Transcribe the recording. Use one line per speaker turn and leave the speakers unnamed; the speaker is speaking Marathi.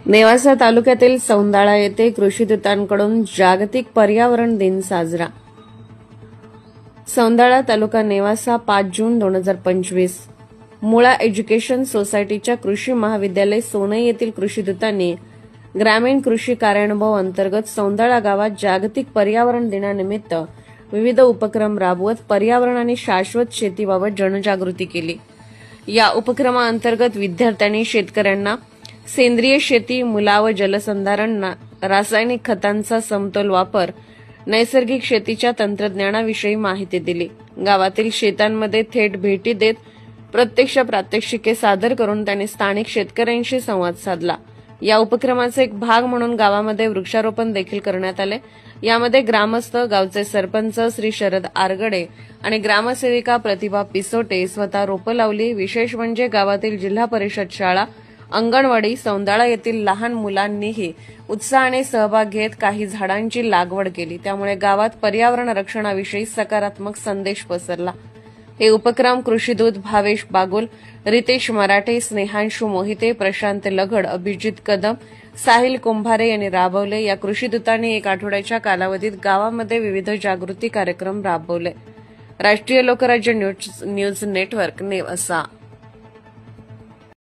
नेवासा तालुक्यातील सौंदाळा येथे कृषीदूतांकडून जागतिक पर्यावरण दिन साजरा। सौंदाळा तालुका नेवासा 5 जून 2025। मुळा एज्युकेशन सोसायटीच्या कृषी महाविद्यालय सोनई येथील कृषीदूतांनी ग्रामीण कृषी कार्यानुभव अंतर्गत सौंदाळा गावात जागतिक पर्यावरण दिनानिमित्त विविध उपक्रम राबवत पर्यावरण आणि शाश्वत शेतीबाबत जनजागृती केली। या उपक्रमाअंतर्गत विद्यार्थ्यांनी शेतकऱ्यांना सेंद्रिय शेती, मुला व जलसंधारण, रासायनिक खतांचा समतोल वापर, नैसर्गिक शेतीच्या तंत्रज्ञानाविषयी माहिती दिली। गावातील शेतांमध्ये थेट भेटी देत प्रत्यक्ष प्रात्यक्षिके सादर करून त्यांनी स्थानिक शेतकऱ्यांशी संवाद साधला। या उपक्रमाचा एक भाग म्हणून गावामध्ये वृक्षारोपण देखील करण्यात आले। यामध्ये ग्रामस्थ, गावचे सरपंच श्री शरद आरगडे आणि ग्रामसेविका प्रतिभा पिसोटे स्वतः रोपं लावली। विशेष म्हणजे गावातील जिल्हा परिषद शाळा, अंगणवाडी, सौंदाळा येथील लहान मुलांनीही उत्साहाने सहभाग घेत काही झाडांची लागवड केली। त्यामुळे गावात पर्यावरण रक्षणाविषयी सकारात्मक संदेश पसरला। हे उपक्रम कृषीदूत भावेश बागुल, रितेश मराठे, स्नेहांशु मोहिते, प्रशांत लगड, अभिजित कदम, साहिल कुंभारे यांनी राबवले। या कृषीदूतांनी 1 आठवड्याच्या कालावधीत गावामध्ये विविध जागृती कार्यक्रम राबवले। राष्ट्रीय लोकराज्य न्यूज नेटवर्क नेवासा।